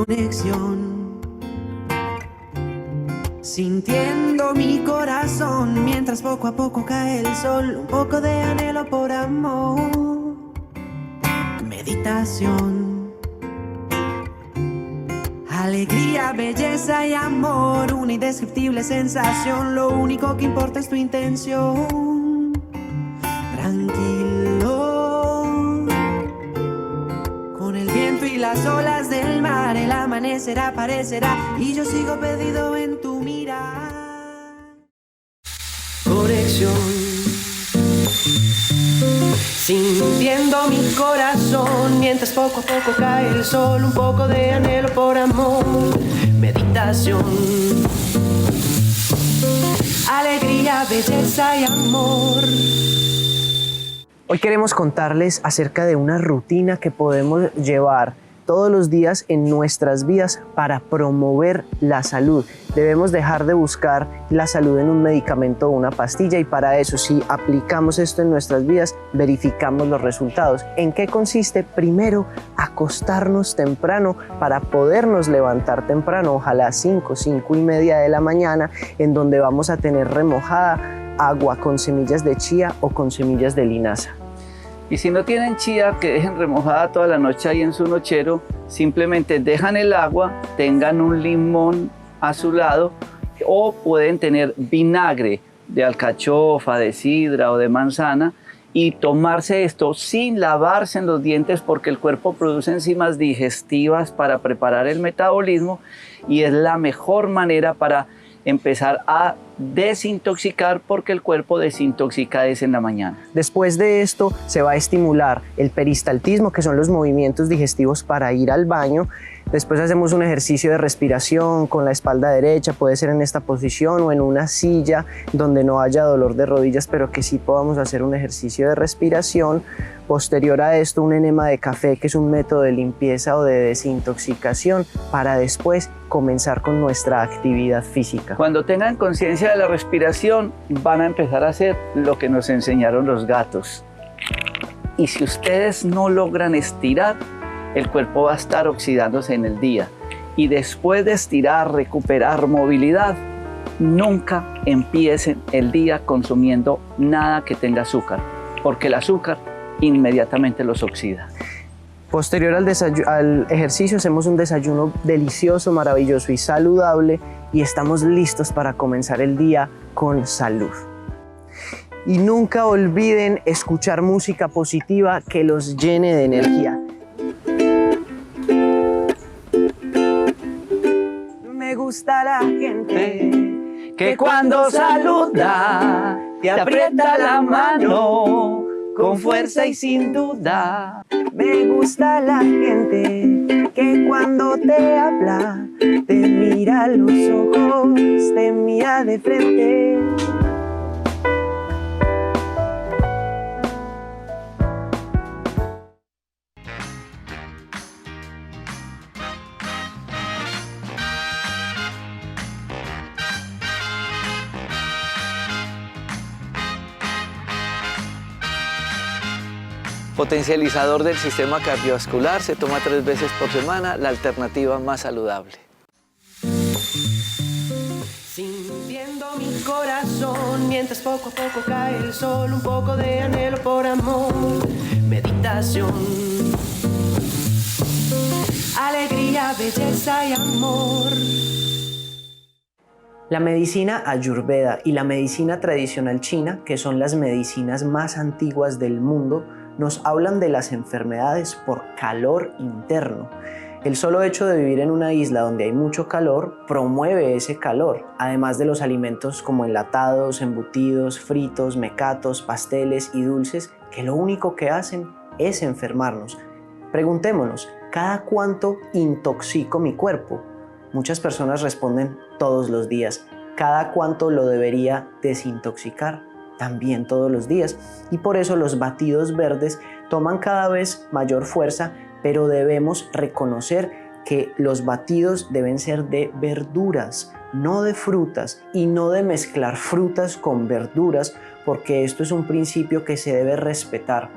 conexión, sintiendo mi corazón mientras poco a poco cae el sol. Un poco de anhelo por amor, meditación, alegría, belleza y amor, una indescriptible sensación. Lo único que importa es tu intención. Tranquilo, con el viento y las olas del mar, el amanecer aparecerá y yo sigo perdido en tu mirar. Conexión, sintiendo mi corazón mientras poco a poco cae el sol. Un poco de anhelo por amor, meditación, alegría, belleza y amor. Hoy queremos contarles acerca de una rutina que podemos llevar todos los días en nuestras vidas para promover la salud. Debemos dejar de buscar la salud en un medicamento o una pastilla, y para eso, si aplicamos esto en nuestras vidas, verificamos los resultados. ¿En qué consiste? Primero, acostarnos temprano para podernos levantar temprano, ojalá 5:30 de la mañana, en donde vamos a tener remojada agua con semillas de chía o con semillas de linaza. Y si no tienen chía, que dejen remojada toda la noche ahí en su nochero. Simplemente dejan el agua, tengan un limón a su lado, o pueden tener vinagre de alcachofa, de sidra o de manzana, y tomarse esto sin lavarse en los dientes, porque el cuerpo produce enzimas digestivas para preparar el metabolismo, y es la mejor manera para empezar a desintoxicar, porque el cuerpo desintoxica es en la mañana. Después de esto se va a estimular el peristaltismo, que son los movimientos digestivos para ir al baño. Después hacemos un ejercicio de respiración con la espalda derecha, puede ser en esta posición o en una silla donde no haya dolor de rodillas, pero que sí podamos hacer un ejercicio de respiración. Posterior a esto, un enema de café, que es un método de limpieza o de desintoxicación, para después comenzar con nuestra actividad física. Cuando tengan conciencia de la respiración, van a empezar a hacer lo que nos enseñaron los gatos. Y si ustedes no logran estirar, el cuerpo va a estar oxidándose en el día. Y después de estirar, recuperar movilidad, nunca empiecen el día consumiendo nada que tenga azúcar, porque el azúcar inmediatamente los oxida. Posterior al ejercicio hacemos un desayuno delicioso, maravilloso y saludable, y estamos listos para comenzar el día con salud. Y nunca olviden escuchar música positiva que los llene de energía. Me gusta la gente que cuando saluda te aprieta la mano con fuerza y sin duda. Me gusta la gente que cuando te habla te mira a los ojos, te mira de frente. Potencializador del sistema cardiovascular, se toma 3 veces por semana, la alternativa más saludable. Sintiendo mi corazón mientras poco a poco cae el sol. Un poco de anhelo por amor, meditación, alegría, belleza y amor. La medicina ayurveda y la medicina tradicional china, que son las medicinas más antiguas del mundo, nos hablan de las enfermedades por calor interno. El solo hecho de vivir en una isla donde hay mucho calor promueve ese calor, además de los alimentos como enlatados, embutidos, fritos, mecatos, pasteles y dulces, que lo único que hacen es enfermarnos. Preguntémonos, ¿cada cuánto intoxico mi cuerpo? Muchas personas responden todos los días. ¿Cada cuánto lo debería desintoxicar? También todos los días. Y por eso los batidos verdes toman cada vez mayor fuerza, pero debemos reconocer que los batidos deben ser de verduras, no de frutas, y no de mezclar frutas con verduras, porque esto es un principio que se debe respetar.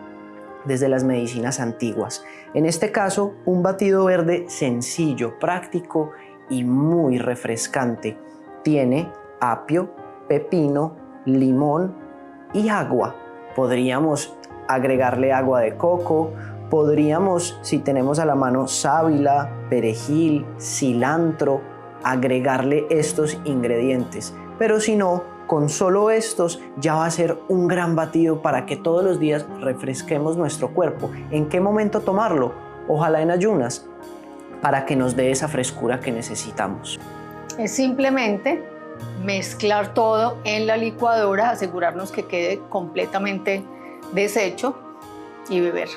desde las medicinas antiguas. En este caso, un batido verde sencillo, práctico y muy refrescante. Tiene apio, pepino, limón y agua. Podríamos agregarle agua de coco, podríamos, si tenemos a la mano sábila, perejil, cilantro, agregarle estos ingredientes. Pero si no, con solo estos ya va a ser un gran batido para que todos los días refresquemos nuestro cuerpo. ¿En qué momento tomarlo? Ojalá en ayunas, para que nos dé esa frescura que necesitamos. Es simplemente mezclar todo en la licuadora, asegurarnos que quede completamente deshecho y beber.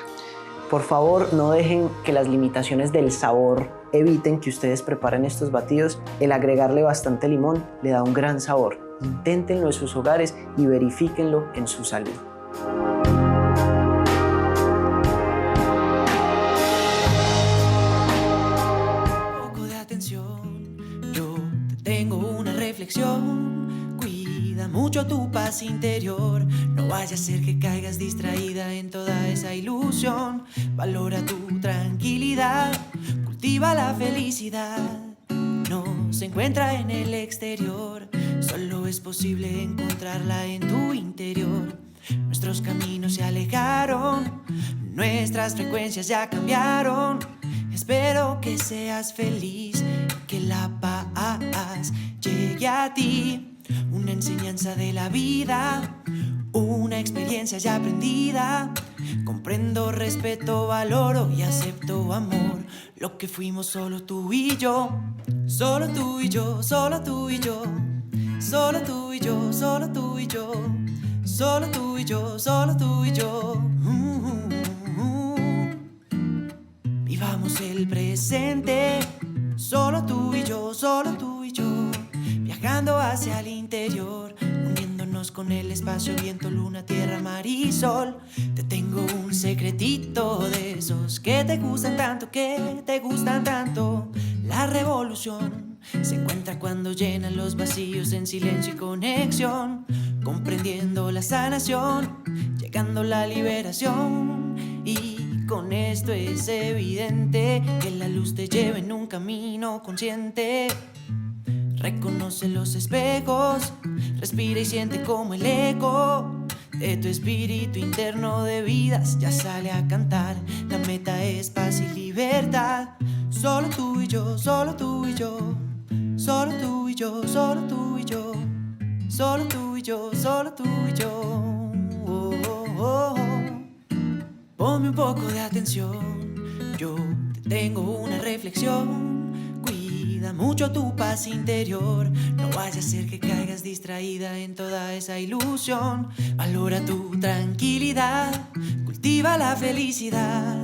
Por favor, no dejen que las limitaciones del sabor eviten que ustedes preparen estos batidos. El agregarle bastante limón le da un gran sabor. Inténtenlo en sus hogares y verifíquenlo en su salud. Un poco de atención, yo te tengo una reflexión. Cuida mucho tu paz interior, no vaya a ser que caigas distraída en toda esa ilusión. Valora tu tranquilidad, cultiva la felicidad. No se encuentra en el exterior, solo es posible encontrarla en tu interior. Nuestros caminos se alejaron, nuestras frecuencias ya cambiaron. Espero que seas feliz, que la paz llegue a ti. Una enseñanza de la vida, una experiencia ya aprendida. Comprendo, respeto, valoro y acepto amor. Lo que fuimos solo tú y yo, solo tú y yo, solo tú y yo, solo tú y yo, solo tú y yo, solo tú y yo, solo tú y yo. Vivamos el presente, solo tú y yo, solo tú y yo. Viajando hacia el interior, uniéndonos con el espacio, viento, luna, tierra, mar y sol. Te tengo un secretito de esos que te gustan tanto, que te gustan tanto. La revolución se encuentra cuando llenan los vacíos en silencio y conexión, comprendiendo la sanación, llegando la liberación. Y con esto es evidente que la luz te lleva en un camino consciente. Reconoce los espejos, respira y siente como el eco de tu espíritu interno de vidas ya sale a cantar. La meta es paz y libertad. Solo tú y yo, solo tú y yo, solo tú y yo, solo tú y yo, solo tú y yo, solo tú y yo. Oh, oh, oh. Ponme un poco de atención, yo te tengo una reflexión. Cuida mucho tu paz interior, no vaya a ser que caigas distraída en toda esa ilusión. Valora tu tranquilidad, cultiva la felicidad.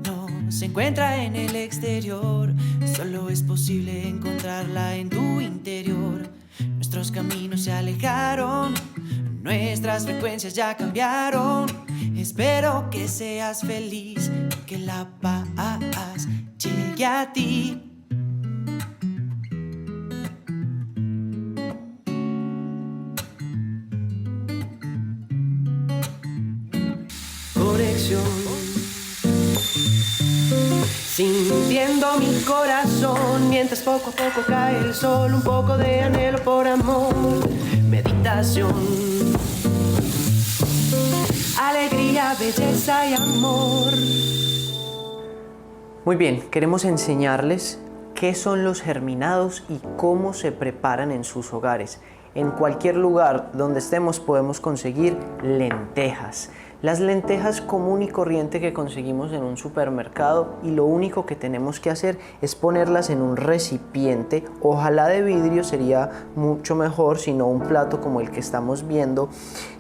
No se encuentra en el exterior, solo es posible encontrarla en tu interior. Nuestros caminos se alejaron, nuestras frecuencias ya cambiaron. Espero que seas feliz, que la paz llegue a ti. Conexión, sintiendo mi corazón, mientras poco a poco cae el sol. Un poco de anhelo por amor, meditación, alegría, belleza y amor. Muy bien, queremos enseñarles qué son los germinados y cómo se preparan en sus hogares. En cualquier lugar donde estemos podemos conseguir lentejas. Las lentejas común y corriente que conseguimos en un supermercado, y lo único que tenemos que hacer es ponerlas en un recipiente, ojalá de vidrio, sería mucho mejor, si no un plato como el que estamos viendo,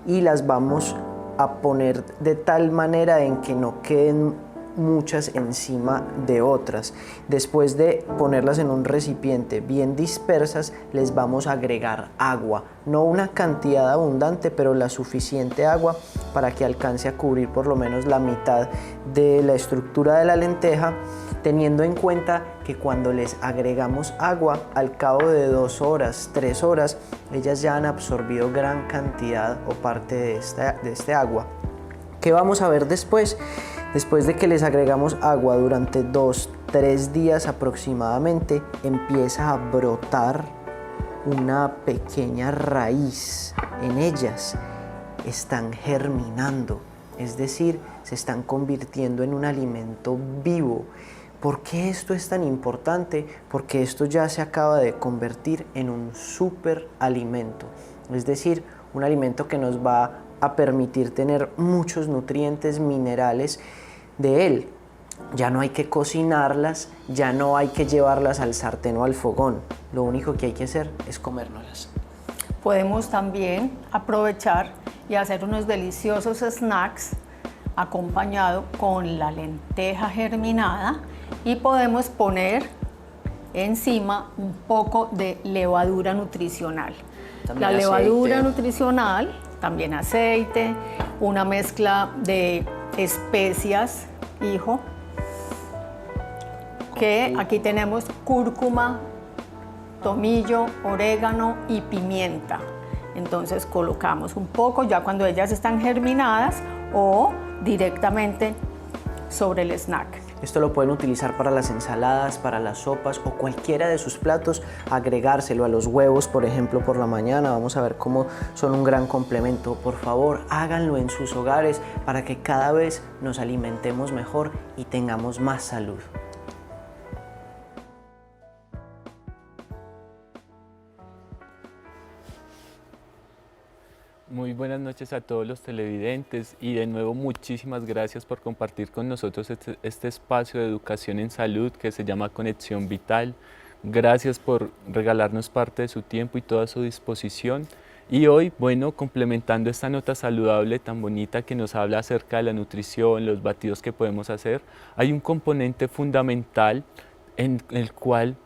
y las vamos a poner de tal manera en que no queden muchas encima de otras. Después de ponerlas en un recipiente bien dispersas, les vamos a agregar agua, no una cantidad abundante, pero la suficiente agua para que alcance a cubrir por lo menos la mitad de la estructura de la lenteja, teniendo en cuenta que cuando les agregamos agua, al cabo de 2 horas, 3 horas, ellas ya han absorbido gran cantidad o parte de este agua. ¿Qué vamos a ver después? Después de que les agregamos agua durante 2-3 días aproximadamente, empieza a brotar una pequeña raíz. En ellas están germinando, es decir, se están convirtiendo en un alimento vivo. ¿Por qué esto es tan importante? Porque esto ya se acaba de convertir en un superalimento, es decir, un alimento que nos va a permitir tener muchos nutrientes, minerales de él. Ya no hay que cocinarlas, ya no hay que llevarlas al sartén o al fogón. Lo único que hay que hacer es comérnoslas. Podemos también aprovechar y hacer unos deliciosos snacks acompañado con la lenteja germinada y podemos poner encima un poco de levadura nutricional. También la levadura aceite. nutricional, también aceite, una mezcla de especias, hijo, que aquí tenemos cúrcuma, tomillo, orégano y pimienta. Entonces colocamos un poco ya cuando ellas están germinadas o directamente sobre el snack. Esto lo pueden utilizar para las ensaladas, para las sopas o cualquiera de sus platos, agregárselo a los huevos, por ejemplo, por la mañana. Vamos a ver cómo son un gran complemento. Por favor, háganlo en sus hogares para que cada vez nos alimentemos mejor y tengamos más salud. Muy buenas noches a todos los televidentes y de nuevo muchísimas gracias por compartir con nosotros este espacio de educación en salud que se llama Conexión Vital. Gracias por regalarnos parte de su tiempo y toda su disposición. Y hoy, bueno, complementando esta nota saludable tan bonita que nos habla acerca de la nutrición, los batidos que podemos hacer, hay un componente fundamental en el cual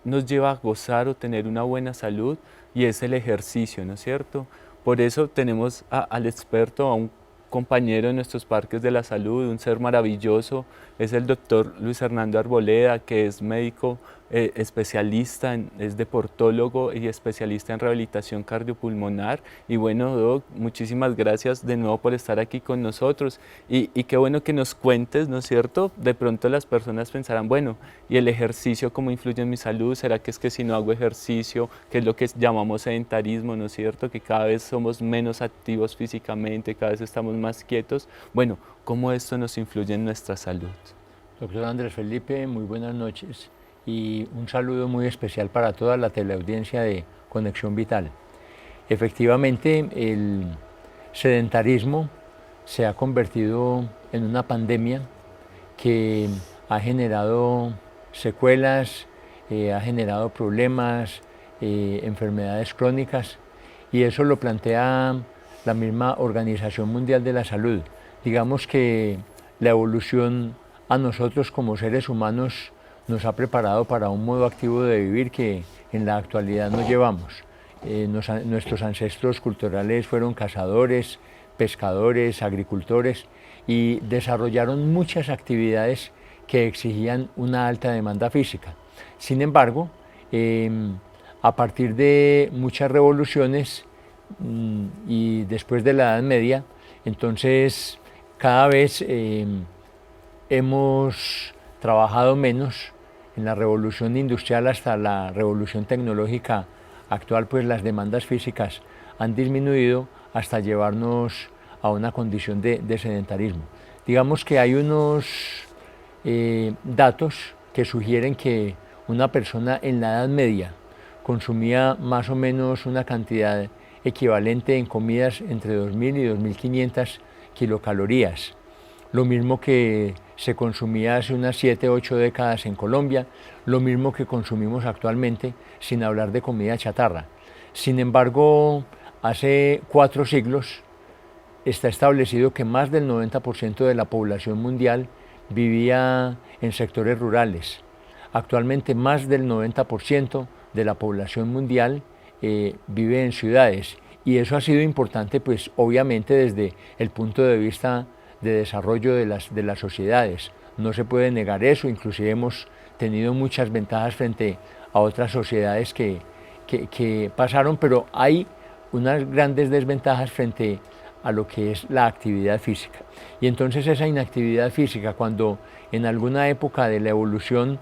nos lleva a gozar o tener una buena salud y es el ejercicio, ¿no es cierto? Por eso tenemos al experto, a un compañero de nuestros parques de la salud, un ser maravilloso, es el doctor Luis Hernando Arboleda, que es médico especialista, es deportólogo y especialista en rehabilitación cardiopulmonar. Y bueno, Doc, muchísimas gracias de nuevo por estar aquí con nosotros. Y qué bueno que nos cuentes, ¿no es cierto? De pronto las personas pensarán, bueno, ¿y el ejercicio cómo influye en mi salud? ¿Será que es que si no hago ejercicio, que es lo que llamamos sedentarismo, ¿no es cierto? Que cada vez somos menos activos físicamente, cada vez estamos más quietos. Bueno, ¿cómo esto nos influye en nuestra salud? Doctor Andrés Felipe, muy buenas noches y un saludo muy especial para toda la teleaudiencia de Conexión Vital. Efectivamente, el sedentarismo se ha convertido en una pandemia que ha generado secuelas, ha generado problemas, enfermedades crónicas, y eso lo plantea la misma Organización Mundial de la Salud. Digamos que la evolución a nosotros como seres humanos nos ha preparado para un modo activo de vivir que en la actualidad no llevamos. Nuestros ancestros culturales fueron cazadores, pescadores, agricultores y desarrollaron muchas actividades que exigían una alta demanda física. Sin embargo, a partir de muchas revoluciones y después de la Edad Media, entonces cada vez hemos trabajado menos. En la revolución industrial hasta la revolución tecnológica actual, pues las demandas físicas han disminuido hasta llevarnos a una condición de sedentarismo. Digamos que hay unos datos que sugieren que una persona en la Edad Media consumía más o menos una cantidad equivalente en comidas entre 2.000 y 2.500 kilocalorías. Lo mismo que se consumía hace unas 7 o 8 décadas en Colombia, lo mismo que consumimos actualmente, sin hablar de comida chatarra. Sin embargo, hace 4 siglos está establecido que más del 90% de la población mundial vivía en sectores rurales. Actualmente más del 90% de la población mundial vive en ciudades, y eso ha sido importante, pues obviamente desde el punto de vista de desarrollo de las sociedades. No se puede negar eso, inclusive hemos tenido muchas ventajas frente a otras sociedades que pasaron, pero hay unas grandes desventajas frente a lo que es la actividad física. Y entonces esa inactividad física, cuando en alguna época de la evolución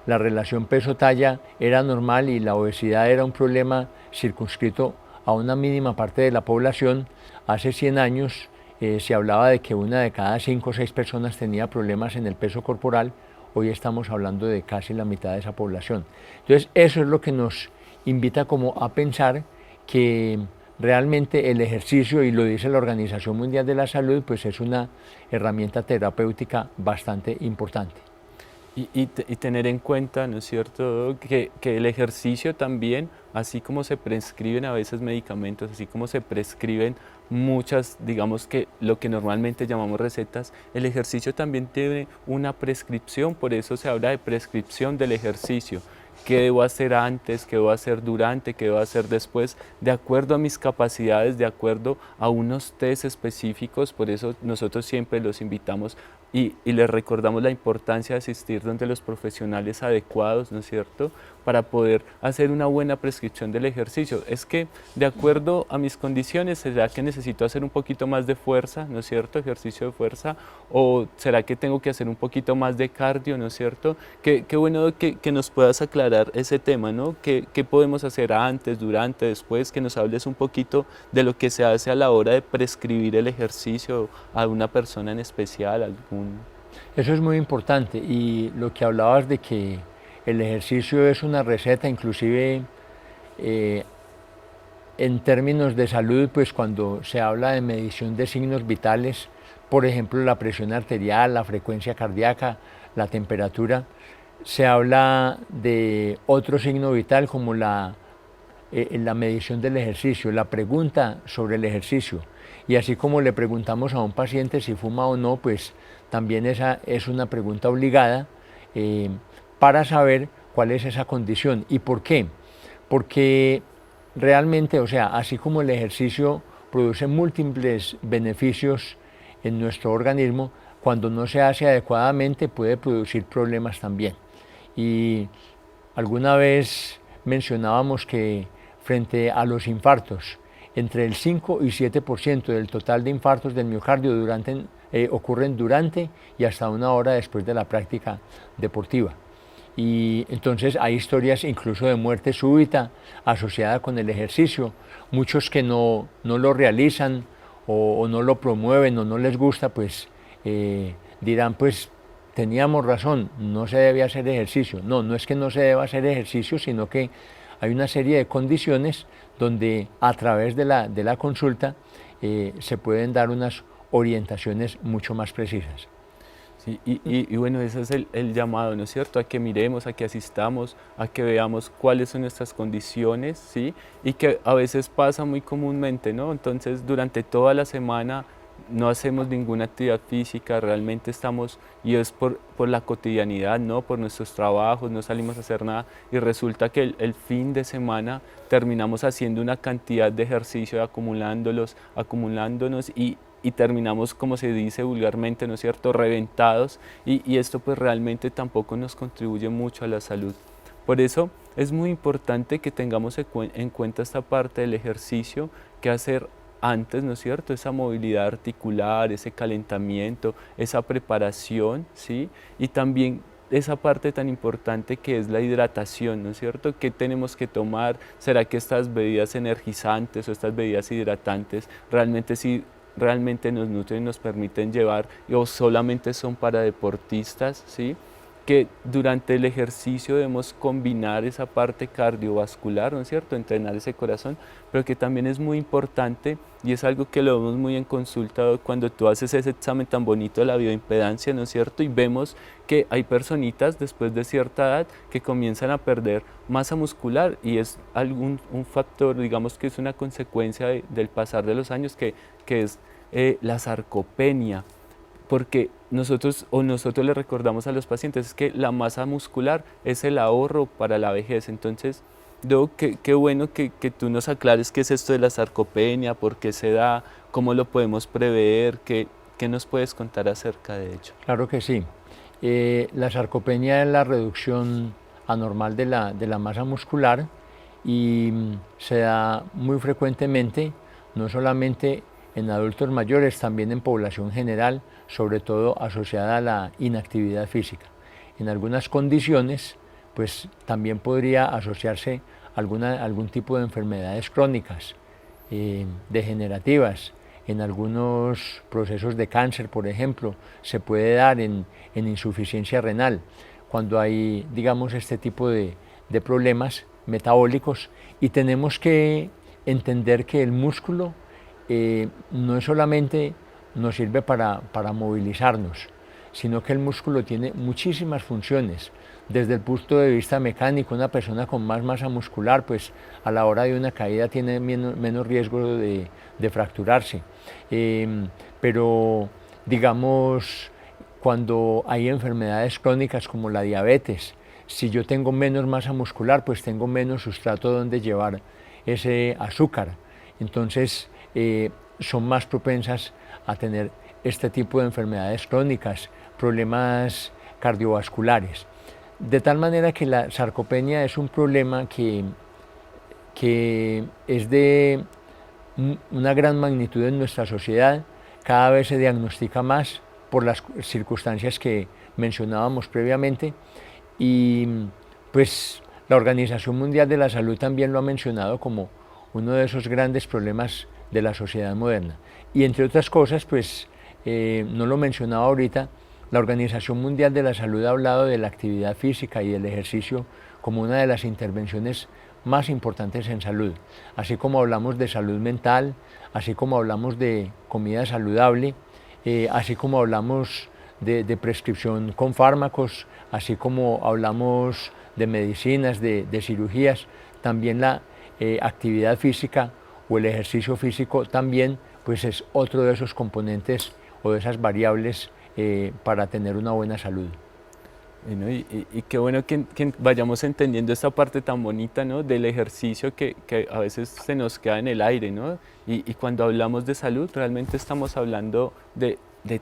la relación peso-talla era normal y la obesidad era un problema circunscrito a una mínima parte de la población, hace 100 años se hablaba de que una de cada 5 o 6 personas tenía problemas en el peso corporal. Hoy estamos hablando de casi la mitad de esa población. Entonces eso es lo que nos invita como a pensar que realmente el ejercicio, y lo dice la Organización Mundial de la Salud, pues es una herramienta terapéutica bastante importante. Y tener en cuenta, ¿no es cierto?, que el ejercicio también, así como se prescriben a veces medicamentos, así como se prescriben muchas, digamos que lo que normalmente llamamos recetas, el ejercicio también tiene una prescripción, por eso se habla de prescripción del ejercicio. ¿Qué debo hacer antes? ¿Qué debo hacer durante? ¿Qué debo hacer después? De acuerdo a mis capacidades, de acuerdo a unos test específicos, por eso nosotros siempre los invitamos y les recordamos la importancia de asistir donde los profesionales adecuados, ¿no es cierto?, para poder hacer una buena prescripción del ejercicio. Es que de acuerdo a mis condiciones, ¿será que necesito hacer un poquito más de fuerza, ¿no es cierto?, ejercicio de fuerza, o será que tengo que hacer un poquito más de cardio, ¿no es cierto? Qué bueno que nos puedas aclarar ese tema, ¿no? ¿Qué podemos hacer antes, durante, después? Que nos hables un poquito de lo que se hace a la hora de prescribir el ejercicio a una persona en especial, Eso es muy importante, y lo que hablabas de que el ejercicio es una receta, inclusive en términos de salud, pues cuando se habla de medición de signos vitales, por ejemplo la presión arterial, la frecuencia cardíaca, la temperatura, se habla de otro signo vital como la medición del ejercicio, la pregunta sobre el ejercicio. Y así como le preguntamos a un paciente si fuma o no, pues también esa es una pregunta obligada para saber cuál es esa condición. ¿Y por qué? Porque realmente, o sea, así como el ejercicio produce múltiples beneficios en nuestro organismo, cuando no se hace adecuadamente puede producir problemas también. Y alguna vez mencionábamos que frente a los infartos, entre el 5 y 7% del total de infartos del miocardio ocurren durante y hasta 1 hora después de la práctica deportiva. Y entonces hay historias incluso de muerte súbita asociada con el ejercicio. Muchos que no lo realizan o no lo promueven o no les gusta, pues dirán, pues teníamos razón, no se debe hacer ejercicio. No es que no se deba hacer ejercicio, sino que hay una serie de condiciones donde a través de la consulta se pueden dar unas orientaciones mucho más precisas. Sí, y bueno, ese es el llamado, ¿no es cierto?, a que miremos, a que asistamos, a que veamos cuáles son nuestras condiciones, ¿sí? Y que a veces pasa muy comúnmente, ¿no? Entonces, durante toda la semana no hacemos ninguna actividad física, realmente estamos, y es por la cotidianidad, ¿no?, por nuestros trabajos, no salimos a hacer nada, y resulta que el fin de semana terminamos haciendo una cantidad de ejercicio, acumulándonos, y terminamos, como se dice vulgarmente, ¿no es cierto?, reventados, y esto pues realmente tampoco nos contribuye mucho a la salud. Por eso es muy importante que tengamos en cuenta esta parte del ejercicio, que hacer antes, ¿no es cierto?, esa movilidad articular, ese calentamiento, esa preparación, ¿sí? Y también esa parte tan importante que es la hidratación, ¿no es cierto? ¿Qué tenemos que tomar? ¿Será que estas bebidas energizantes o estas bebidas hidratantes realmente nos nutren y nos permiten llevar, o solamente son para deportistas, ¿sí? Que durante el ejercicio debemos combinar esa parte cardiovascular, ¿no es cierto?, entrenar ese corazón, pero que también es muy importante, y es algo que lo vemos muy en consulta cuando tú haces ese examen tan bonito de la bioimpedancia, ¿no es cierto?, y vemos que hay personitas después de cierta edad que comienzan a perder masa muscular, y es un factor, digamos que es una consecuencia del pasar de los años, que es la sarcopenia, porque nosotros le recordamos a los pacientes que la masa muscular es el ahorro para la vejez. Entonces, qué bueno que tú nos aclares qué es esto de la sarcopenia, por qué se da, cómo lo podemos prever, qué nos puedes contar acerca de ello. Claro que sí. La sarcopenia es la reducción anormal de la masa muscular y se da muy frecuentemente, no solamente en adultos mayores, también en población general, sobre todo asociada a la inactividad física. En algunas condiciones, pues también podría asociarse algún tipo de enfermedades crónicas, degenerativas. En algunos procesos de cáncer, por ejemplo, se puede dar en insuficiencia renal, cuando hay, digamos, este tipo de problemas metabólicos, y tenemos que entender que el músculo no es solamente nos sirve para movilizarnos, sino que el músculo tiene muchísimas funciones. Desde el punto de vista mecánico, una persona con más masa muscular, pues a la hora de una caída tiene menos riesgo de fracturarse. Pero digamos, cuando hay enfermedades crónicas como la diabetes, si yo tengo menos masa muscular, pues tengo menos sustrato donde llevar ese azúcar. Entonces son más propensas a tener este tipo de enfermedades crónicas, problemas cardiovasculares. De tal manera que la sarcopenia es un problema que es de una gran magnitud en nuestra sociedad. Cada vez se diagnostica más por las circunstancias que mencionábamos previamente, y pues la Organización Mundial de la Salud también lo ha mencionado como uno de esos grandes problemas de la sociedad moderna. Y entre otras cosas, pues no lo mencionaba ahorita, la Organización Mundial de la Salud ha hablado de la actividad física y del ejercicio como una de las intervenciones más importantes en salud. Así como hablamos de salud mental, así como hablamos de comida saludable, así como hablamos de prescripción con fármacos, así como hablamos de medicinas, de cirugías, también la actividad física o el ejercicio físico también pues es otro de esos componentes o de esas variables para tener una buena salud. Bueno, y qué bueno que vayamos entendiendo esta parte tan bonita, ¿no?, del ejercicio que a veces se nos queda en el aire, ¿no? Y cuando hablamos de salud, realmente estamos hablando de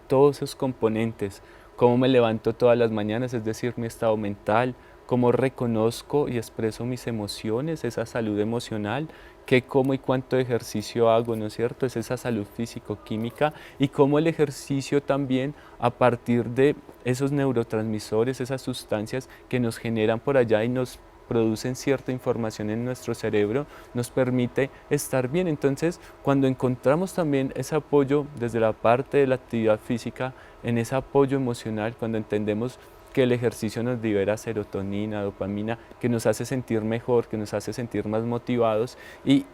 todos esos componentes. Cómo me levanto todas las mañanas, es decir, mi estado mental, cómo reconozco y expreso mis emociones, esa salud emocional, qué como y cuánto ejercicio hago, ¿no es cierto? Es esa salud físico-química, y cómo el ejercicio también, a partir de esos neurotransmisores, esas sustancias que nos generan por allá y nos producen cierta información en nuestro cerebro, nos permite estar bien. Entonces, cuando encontramos también ese apoyo desde la parte de la actividad física, en ese apoyo emocional, cuando entendemos que el ejercicio nos libera serotonina, dopamina, que nos hace sentir mejor, que nos hace sentir más motivados y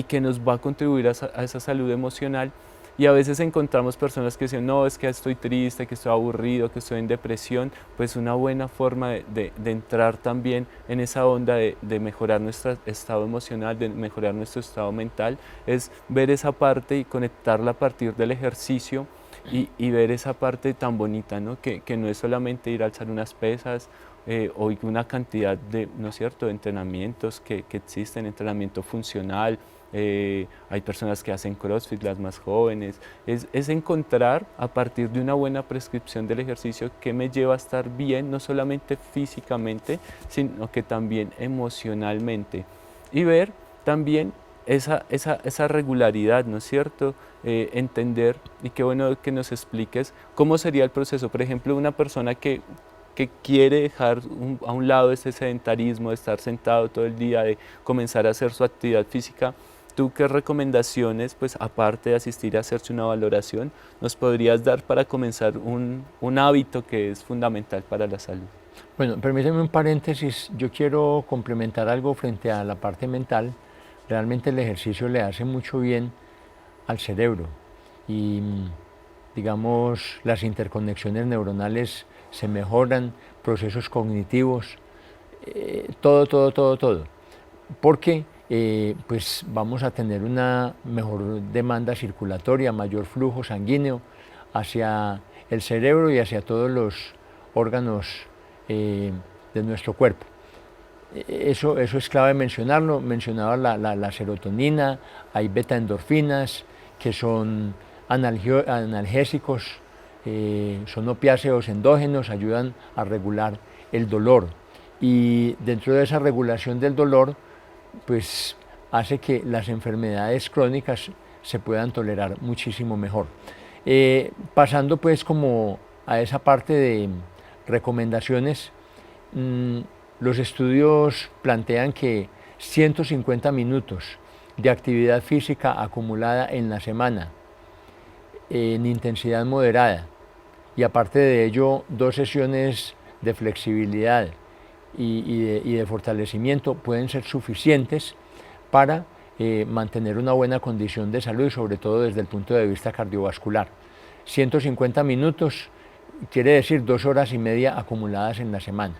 que nos va a contribuir a esa salud emocional. Y a veces encontramos personas que dicen, no, es que estoy triste, que estoy aburrido, que estoy en depresión. Pues una buena forma de entrar también en esa onda de mejorar nuestro estado emocional, de mejorar nuestro estado mental, es ver esa parte y conectarla a partir del ejercicio. Y ver esa parte tan bonita, ¿no?, que no es solamente ir a alzar unas pesas o una cantidad de, ¿no es cierto?, de entrenamientos que existen, entrenamiento funcional, hay personas que hacen CrossFit, las más jóvenes, es encontrar a partir de una buena prescripción del ejercicio que me lleva a estar bien, no solamente físicamente, sino que también emocionalmente, y ver también esa regularidad, ¿no es cierto? Entender, y qué bueno que nos expliques cómo sería el proceso. Por ejemplo, una persona que quiere dejar a un lado ese sedentarismo, de estar sentado todo el día, de comenzar a hacer su actividad física, ¿tú qué recomendaciones, pues aparte de asistir a hacerse una valoración, nos podrías dar para comenzar un hábito que es fundamental para la salud? Bueno, permíteme un paréntesis, yo quiero complementar algo frente a la parte mental. Realmente el ejercicio le hace mucho bien al cerebro y, digamos, las interconexiones neuronales se mejoran, procesos cognitivos, todo, porque pues vamos a tener una mejor demanda circulatoria, mayor flujo sanguíneo hacia el cerebro y hacia todos los órganos de nuestro cuerpo. Eso es clave mencionarlo. Mencionaba la serotonina, hay beta-endorfinas que son analgésicos, son opiáceos endógenos, ayudan a regular el dolor. Y dentro de esa regulación del dolor, pues hace que las enfermedades crónicas se puedan tolerar muchísimo mejor. Pasando pues como a esa parte de recomendaciones, los estudios plantean que 150 minutos de actividad física acumulada en la semana, en intensidad moderada, y aparte de ello 2 sesiones de flexibilidad y de fortalecimiento pueden ser suficientes para mantener una buena condición de salud, sobre todo desde el punto de vista cardiovascular. 150 minutos quiere decir 2 horas y media acumuladas en la semana,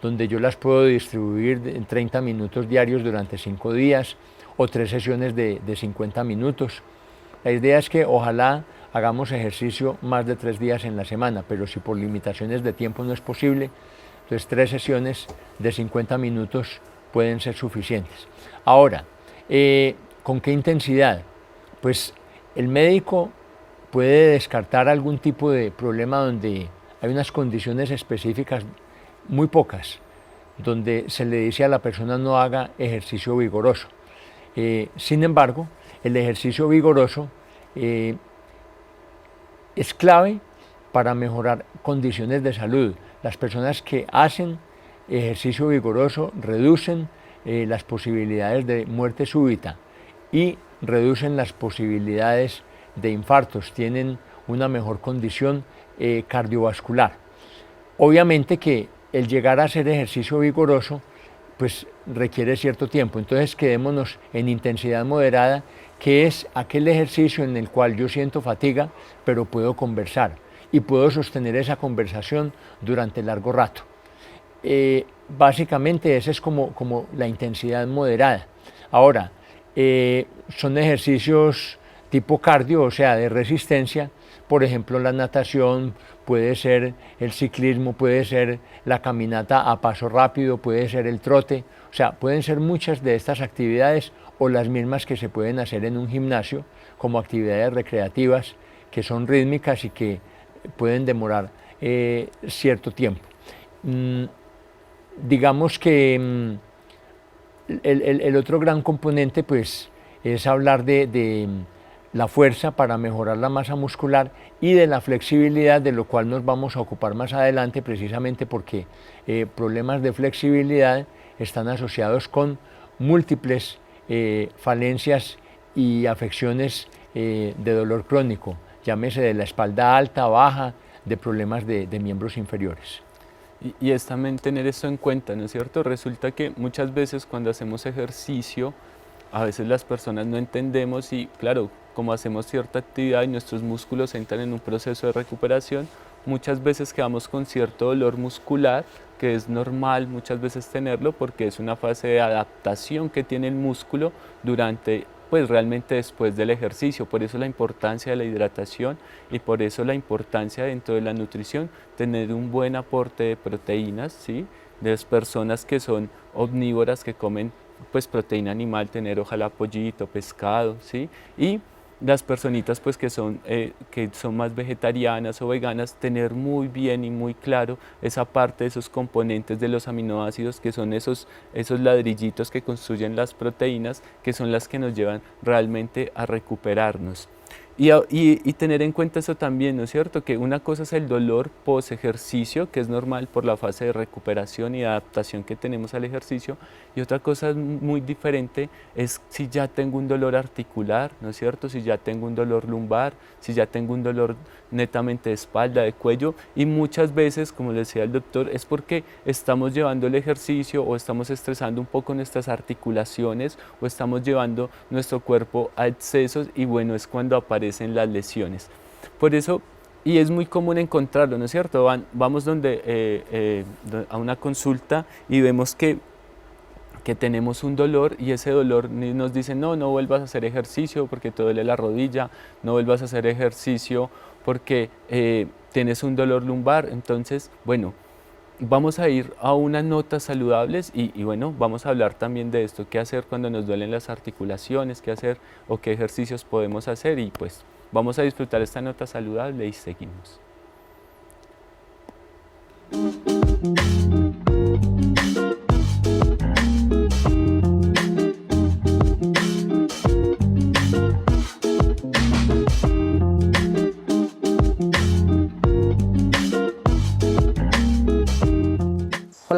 donde yo las puedo distribuir en 30 minutos diarios durante 5 días o 3 sesiones de 50 minutos. La idea es que ojalá hagamos ejercicio más de 3 días en la semana, pero si por limitaciones de tiempo no es posible, entonces 3 sesiones de 50 minutos pueden ser suficientes. Ahora, ¿con qué intensidad? Pues el médico puede descartar algún tipo de problema donde hay unas condiciones específicas, muy pocas, donde se le dice a la persona no haga ejercicio vigoroso. Sin embargo, el ejercicio vigoroso es clave para mejorar condiciones de salud. Las personas que hacen ejercicio vigoroso reducen las posibilidades de muerte súbita y reducen las posibilidades de infartos, tienen una mejor condición cardiovascular. Obviamente que el llegar a hacer ejercicio vigoroso pues requiere cierto tiempo, entonces quedémonos en intensidad moderada, que es aquel ejercicio en el cual yo siento fatiga, pero puedo conversar y puedo sostener esa conversación durante largo rato. Básicamente esa es como la intensidad moderada. Ahora, son ejercicios tipo cardio, o sea, de resistencia, por ejemplo la natación, puede ser el ciclismo, puede ser la caminata a paso rápido, puede ser el trote, o sea, pueden ser muchas de estas actividades o las mismas que se pueden hacer en un gimnasio como actividades recreativas que son rítmicas y que pueden demorar cierto tiempo. Digamos que el otro gran componente pues es hablar de la fuerza para mejorar la masa muscular y de la flexibilidad, de lo cual nos vamos a ocupar más adelante, precisamente porque problemas de flexibilidad están asociados con múltiples falencias y afecciones de dolor crónico, llámese de la espalda alta, baja, de problemas de miembros inferiores. Y es también tener eso en cuenta, ¿no es cierto? Resulta que muchas veces cuando hacemos ejercicio, a veces las personas no entendemos y claro, como hacemos cierta actividad y nuestros músculos entran en un proceso de recuperación, muchas veces quedamos con cierto dolor muscular, que es normal muchas veces tenerlo porque es una fase de adaptación que tiene el músculo durante, pues realmente después del ejercicio. Por eso la importancia de la hidratación y por eso la importancia dentro de la nutrición tener un buen aporte de proteínas, ¿sí? De las personas que son omnívoras, que comen pues proteína animal, tener ojalá pollito, pescado, ¿sí? Y las personitas pues que son más vegetarianas o veganas, tener muy bien y muy claro esa parte de esos componentes de los aminoácidos, que son esos ladrillitos que construyen las proteínas, que son las que nos llevan realmente a recuperarnos. Y tener en cuenta eso también, ¿no es cierto? Que una cosa es el dolor post ejercicio, que es normal por la fase de recuperación y adaptación que tenemos al ejercicio, y otra cosa muy diferente es si ya tengo un dolor articular, ¿no es cierto? Si ya tengo un dolor lumbar, si ya tengo un dolor netamente de espalda, de cuello, y muchas veces, como le decía el doctor, es porque estamos llevando el ejercicio o estamos estresando un poco nuestras articulaciones o estamos llevando nuestro cuerpo a excesos, y bueno, es cuando aparecen las lesiones. Por eso, y es muy común encontrarlo, ¿no es cierto? Vamos a una consulta y vemos que tenemos un dolor y ese dolor nos dice no vuelvas a hacer ejercicio porque te duele la rodilla, no vuelvas a hacer ejercicio porque tienes un dolor lumbar. Entonces, bueno, vamos a ir a unas notas saludables y bueno, vamos a hablar también de esto, qué hacer cuando nos duelen las articulaciones, qué hacer o qué ejercicios podemos hacer, y pues vamos a disfrutar esta nota saludable y seguimos.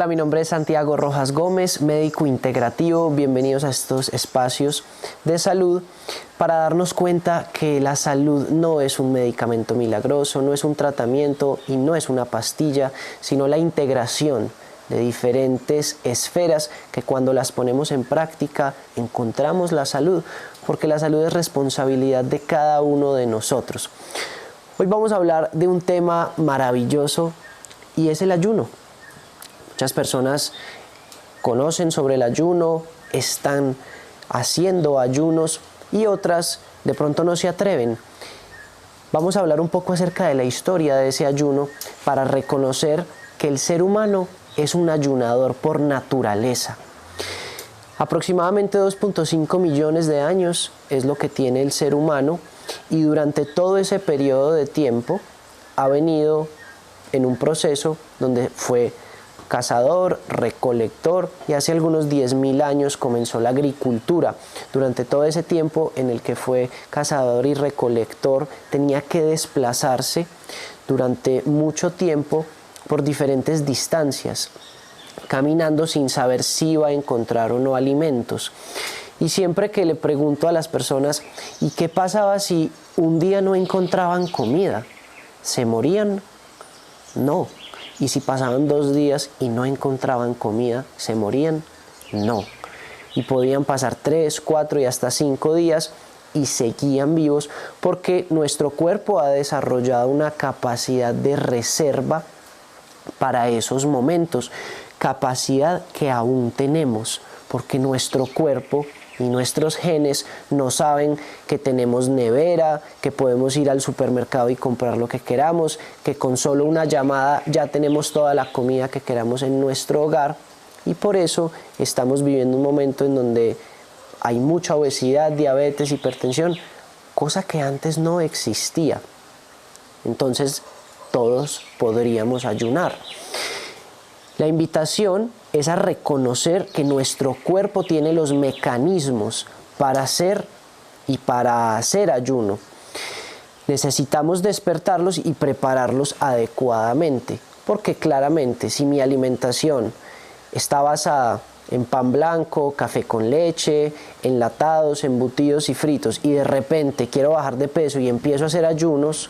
Hola, mi nombre es Santiago Rojas Gómez, médico integrativo. Bienvenidos a estos espacios de salud para darnos cuenta que la salud no es un medicamento milagroso, no es un tratamiento y no es una pastilla, sino la integración de diferentes esferas que cuando las ponemos en práctica encontramos la salud, porque la salud es responsabilidad de cada uno de nosotros. Hoy vamos a hablar de un tema maravilloso y es el ayuno. Muchas personas conocen sobre el ayuno, están haciendo ayunos y otras de pronto no se atreven. Vamos a hablar un poco acerca de la historia de ese ayuno para reconocer que el ser humano es un ayunador por naturaleza. Aproximadamente 2.5 millones de años es lo que tiene el ser humano y durante todo ese periodo de tiempo ha venido en un proceso donde fue cazador, recolector y hace algunos 10.000 años comenzó la agricultura. Durante todo ese tiempo en el que fue cazador y recolector tenía que desplazarse durante mucho tiempo por diferentes distancias, caminando sin saber si iba a encontrar o no alimentos. Y siempre que le pregunto a las personas, ¿y qué pasaba si un día no encontraban comida? ¿Se morían? No. ¿Y si pasaban 2 días y no encontraban comida, se morían? No. Y podían pasar 3, 4 y hasta 5 días y seguían vivos porque nuestro cuerpo ha desarrollado una capacidad de reserva para esos momentos, capacidad que aún tenemos, porque nuestro cuerpo y nuestros genes no saben que tenemos nevera, que podemos ir al supermercado y comprar lo que queramos, que con solo una llamada ya tenemos toda la comida que queramos en nuestro hogar, y por eso estamos viviendo un momento en donde hay mucha obesidad, diabetes, hipertensión, cosa que antes no existía. Entonces todos podríamos ayunar. La invitación es a reconocer que nuestro cuerpo tiene los mecanismos para hacer y para hacer ayuno. Necesitamos despertarlos y prepararlos adecuadamente, porque claramente si mi alimentación está basada en pan blanco, café con leche, enlatados, embutidos y fritos, y de repente quiero bajar de peso y empiezo a hacer ayunos,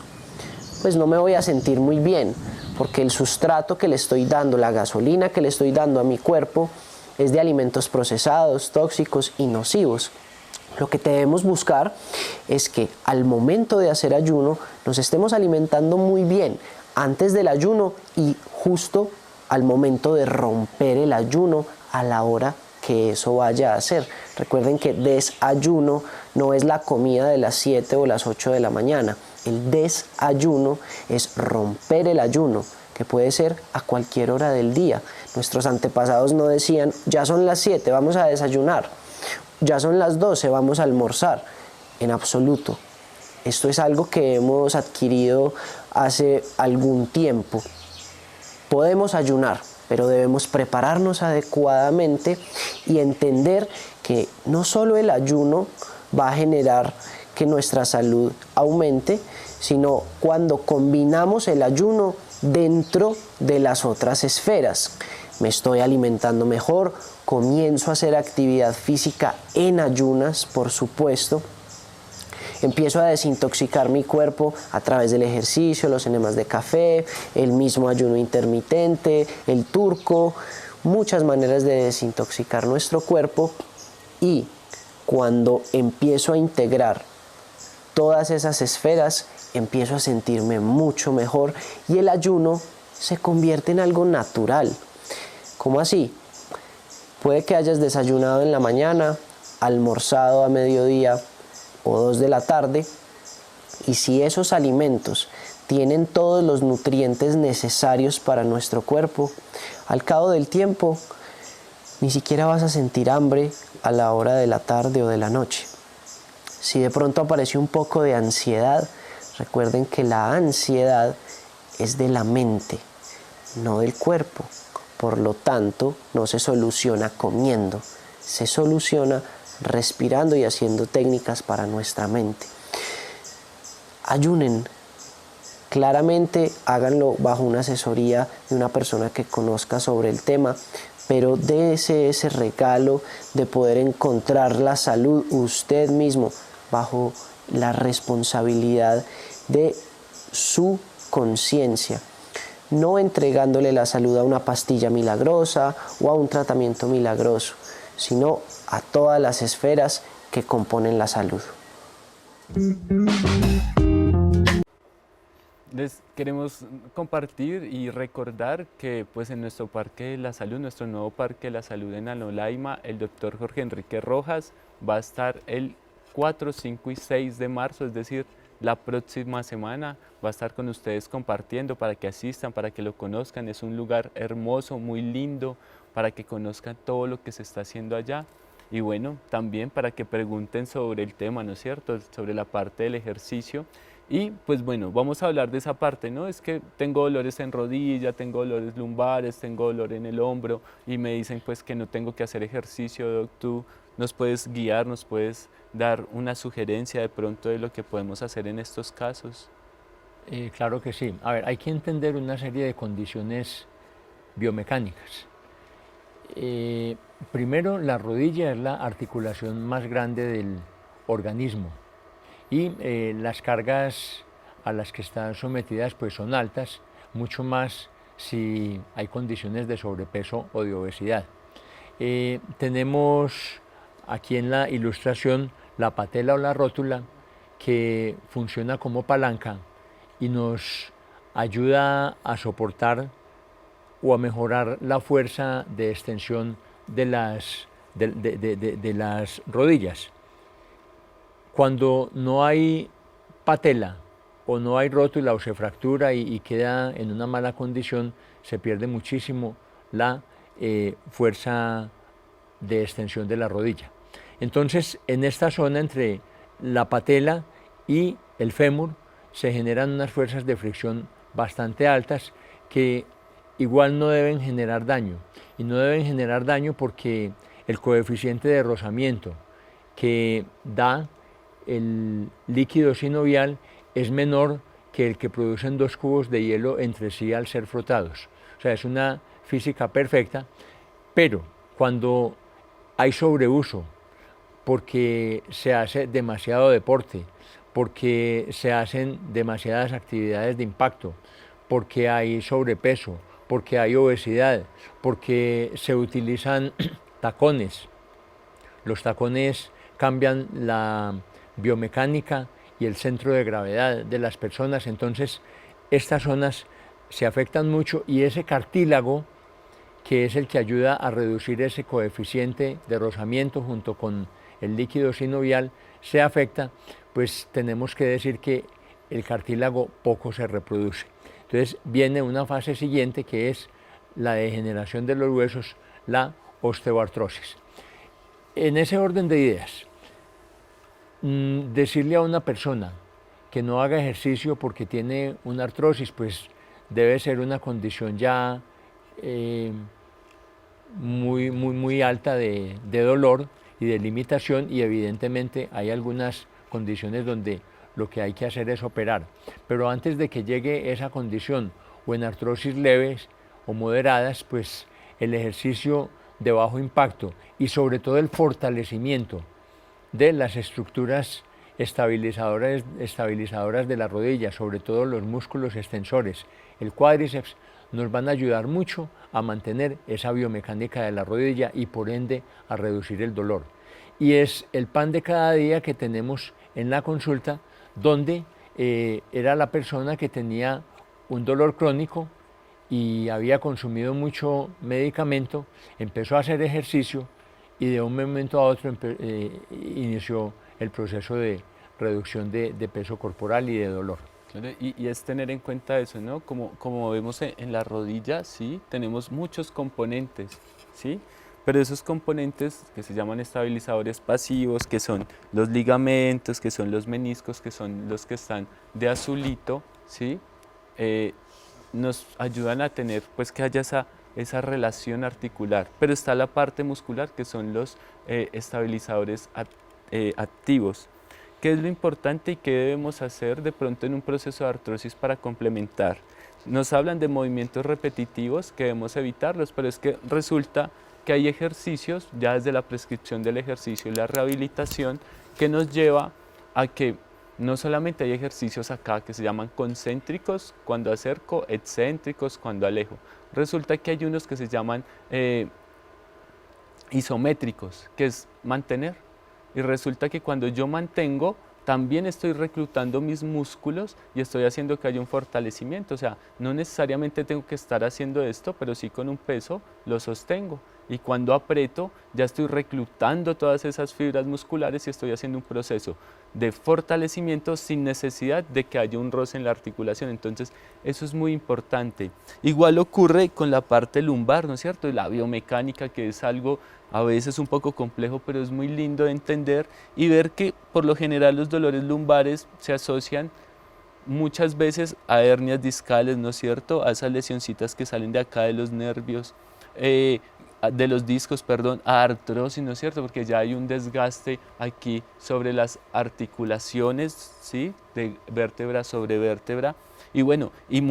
pues no me voy a sentir muy bien, porque el sustrato que le estoy dando, la gasolina que le estoy dando a mi cuerpo es de alimentos procesados, tóxicos y nocivos. Lo que debemos buscar es que al momento de hacer ayuno nos estemos alimentando muy bien antes del ayuno y justo al momento de romper el ayuno a la hora que eso vaya a ser. Recuerden que desayuno no es la comida de las 7 o las 8 de la mañana. El desayuno es romper el ayuno, que puede ser a cualquier hora del día. Nuestros antepasados no decían, ya son las 7, vamos a desayunar, ya son las 12, vamos a almorzar. En absoluto. Esto es algo que hemos adquirido hace algún tiempo. Podemos ayunar, pero debemos prepararnos adecuadamente y entender que no solo el ayuno va a generar que nuestra salud aumente, sino cuando combinamos el ayuno dentro de las otras esferas. Me estoy alimentando mejor, comienzo a hacer actividad física en ayunas, por supuesto. Empiezo a desintoxicar mi cuerpo a través del ejercicio, los enemas de café, el mismo ayuno intermitente, el turco, muchas maneras de desintoxicar nuestro cuerpo, y cuando empiezo a integrar todas esas esferas, empiezo a sentirme mucho mejor y el ayuno se convierte en algo natural. ¿Cómo así? Puede que hayas desayunado en la mañana, almorzado a mediodía o 2 de la tarde, y si esos alimentos tienen todos los nutrientes necesarios para nuestro cuerpo, al cabo del tiempo ni siquiera vas a sentir hambre a la hora de la tarde o de la noche. Si de pronto apareció un poco de ansiedad, recuerden que la ansiedad es de la mente, no del cuerpo. Por lo tanto, no se soluciona comiendo, se soluciona respirando y haciendo técnicas para nuestra mente. Ayunen. Claramente háganlo bajo una asesoría de una persona que conozca sobre el tema, pero dése ese regalo de poder encontrar la salud usted mismo bajo la responsabilidad de su conciencia, no entregándole la salud a una pastilla milagrosa o a un tratamiento milagroso, sino a todas las esferas que componen la salud. Les queremos compartir y recordar que pues en nuestro Parque de la Salud, nuestro nuevo Parque de la Salud en Anolaima, el doctor Jorge Enrique Rojas va a estar el 4, 5 y 6 de marzo, es decir, la próxima semana va a estar con ustedes compartiendo para que asistan, para que lo conozcan. Es un lugar hermoso, muy lindo, para que conozcan todo lo que se está haciendo allá. Y bueno, también para que pregunten sobre el tema, ¿no es cierto?, sobre la parte del ejercicio. Y pues bueno, vamos a hablar de esa parte, ¿no? Es que tengo dolores en rodilla, tengo dolores lumbares, tengo dolor en el hombro y me dicen pues que no tengo que hacer ejercicio, Doc. ¿Tú nos puedes guiar, nos puedes dar una sugerencia de pronto de lo que podemos hacer en estos casos? Claro que sí. A ver, hay que entender una serie de condiciones biomecánicas. Primero, la rodilla es la articulación más grande del organismo y las cargas a las que están sometidas pues son altas, mucho más si hay condiciones de sobrepeso o de obesidad. Tenemos aquí en la ilustración la patela o la rótula que funciona como palanca y nos ayuda a soportar o a mejorar la fuerza de extensión de las rodillas. Cuando no hay patela o no hay rótula o se fractura y queda en una mala condición, se pierde muchísimo la fuerza de extensión de la rodilla. Entonces, en esta zona entre la patela y el fémur se generan unas fuerzas de fricción bastante altas que igual no deben generar daño. Y no deben generar daño porque el coeficiente de rozamiento que da el líquido sinovial es menor que el que producen dos cubos de hielo entre sí al ser frotados. O sea, es una física perfecta, pero cuando hay sobreuso, porque se hace demasiado deporte, porque se hacen demasiadas actividades de impacto, porque hay sobrepeso, porque hay obesidad, porque se utilizan tacones. Los tacones cambian la biomecánica y el centro de gravedad de las personas, entonces estas zonas se afectan mucho y ese cartílago, que es el que ayuda a reducir ese coeficiente de rozamiento junto con el líquido sinovial, se afecta, pues tenemos que decir que el cartílago poco se reproduce. Entonces viene una fase siguiente que es la degeneración de los huesos, la osteoartrosis. En ese orden de ideas, decirle a una persona que no haga ejercicio porque tiene una artrosis, pues debe ser una condición ya muy alta de dolor y de limitación, y evidentemente hay algunas condiciones donde lo que hay que hacer es operar. Pero antes de que llegue esa condición, o en artrosis leves o moderadas, pues el ejercicio de bajo impacto y sobre todo el fortalecimiento de las estructuras estabilizadoras de la rodilla, sobre todo los músculos extensores, el cuádriceps, nos van a ayudar mucho a mantener esa biomecánica de la rodilla y por ende a reducir el dolor. Y es el pan de cada día que tenemos en la consulta, donde era la persona que tenía un dolor crónico y había consumido mucho medicamento, empezó a hacer ejercicio y de un momento a otro inició el proceso de reducción de peso corporal y de dolor. Y es tener en cuenta eso, ¿no? Como vemos en la rodilla, sí, tenemos muchos componentes, ¿sí? Pero esos componentes que se llaman estabilizadores pasivos, que son los ligamentos, que son los meniscos, que son los que están de azulito, ¿sí? Nos ayudan a tener, pues, que haya esa relación articular. Pero está la parte muscular, que son los estabilizadores activos, ¿Qué es lo importante y qué debemos hacer de pronto en un proceso de artrosis para complementar? Nos hablan de movimientos repetitivos que debemos evitarlos, pero es que resulta que hay ejercicios, ya desde la prescripción del ejercicio y la rehabilitación, que nos lleva a que no solamente hay ejercicios acá que se llaman concéntricos cuando acerco, excéntricos cuando alejo. Resulta que hay unos que se llaman isométricos, que es mantener. Y resulta que cuando yo mantengo, también estoy reclutando mis músculos y estoy haciendo que haya un fortalecimiento. O sea, no necesariamente tengo que estar haciendo esto, pero sí con un peso lo sostengo. Y cuando aprieto, ya estoy reclutando todas esas fibras musculares y estoy haciendo un proceso de fortalecimiento sin necesidad de que haya un roce en la articulación. Entonces, eso es muy importante. Igual ocurre con la parte lumbar, ¿no es cierto? Y la biomecánica, que es algo a veces un poco complejo, pero es muy lindo de entender y ver que por lo general los dolores lumbares se asocian muchas veces a hernias discales, ¿no es cierto? A esas lesioncitas que salen de acá de los nervios, de los discos, perdón, a artrosis, ¿no es cierto? Porque ya hay un desgaste aquí sobre las articulaciones, ¿sí? De vértebra sobre vértebra. Y bueno, y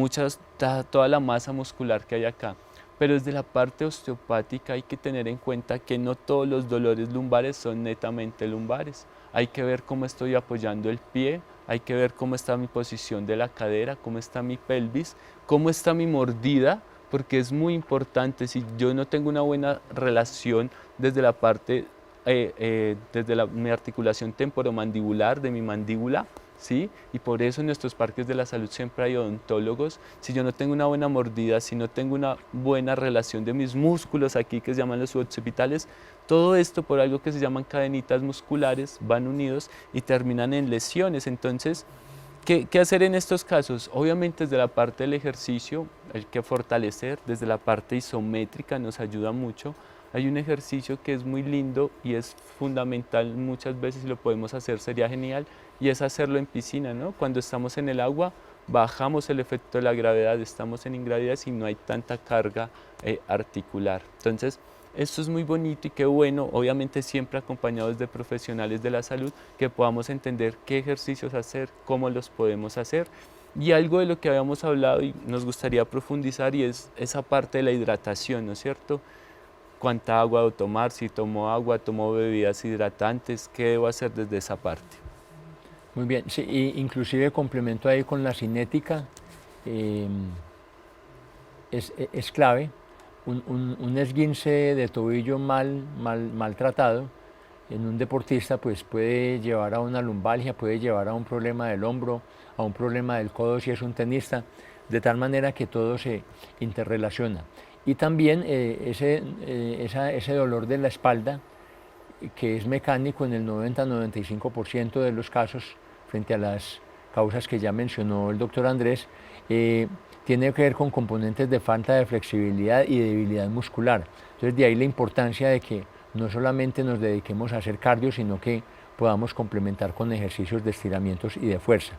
toda la masa muscular que hay acá. Pero desde la parte osteopática hay que tener en cuenta que no todos los dolores lumbares son netamente lumbares. Hay que ver cómo estoy apoyando el pie, hay que ver cómo está mi posición de la cadera, cómo está mi pelvis, cómo está mi mordida, porque es muy importante. Si yo no tengo una buena relación desde la parte, mi articulación temporomandibular de mi mandíbula, ¿sí? Y por eso en nuestros parques de la salud siempre hay odontólogos. Si yo no tengo una buena mordida, si no tengo una buena relación de mis músculos aquí que se llaman los suboccipitales, todo esto por algo que se llaman cadenitas musculares van unidos y terminan en lesiones. Entonces, ¿qué hacer en estos casos? Obviamente desde la parte del ejercicio hay que fortalecer, desde la parte isométrica nos ayuda mucho. Hay un ejercicio que es muy lindo y es fundamental muchas veces, si lo podemos hacer sería genial, y es hacerlo en piscina, ¿no? Cuando estamos en el agua bajamos el efecto de la gravedad, estamos en ingravidez y no hay tanta carga articular. Entonces, esto es muy bonito y qué bueno, obviamente siempre acompañados de profesionales de la salud, que podamos entender qué ejercicios hacer, cómo los podemos hacer. Y algo de lo que habíamos hablado y nos gustaría profundizar y es esa parte de la hidratación, ¿no es cierto? ¿Cuánta agua debo tomar? Si tomo agua, tomo bebidas hidratantes, ¿qué debo hacer desde esa parte? Muy bien, sí, inclusive complemento ahí con la cinética, es clave. Un esguince de tobillo maltratado en un deportista pues puede llevar a una lumbalgia, puede llevar a un problema del hombro, a un problema del codo si es un tenista, de tal manera que todo se interrelaciona. Y también ese dolor de la espalda, que es mecánico en el 90-95% de los casos, frente a las causas que ya mencionó el doctor Andrés, tiene que ver con componentes de falta de flexibilidad y debilidad muscular. Entonces, de ahí la importancia de que no solamente nos dediquemos a hacer cardio, sino que podamos complementar con ejercicios de estiramientos y de fuerza.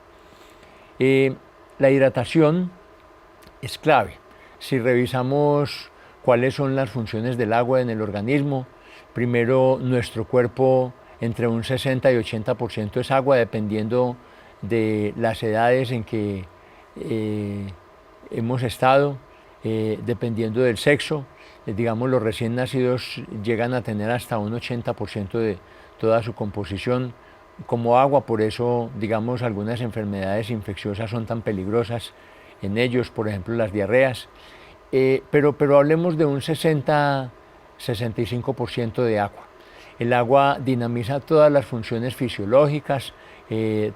La hidratación es clave. Si revisamos cuáles son las funciones del agua en el organismo, primero nuestro cuerpo entre un 60 y 80% es agua, dependiendo de las edades en que hemos estado, dependiendo del sexo. Digamos, los recién nacidos llegan a tener hasta un 80% de toda su composición como agua, por eso, digamos, algunas enfermedades infecciosas son tan peligrosas en ellos, por ejemplo, las diarreas. Pero hablemos de un 60-65% de agua. El agua dinamiza todas las funciones fisiológicas,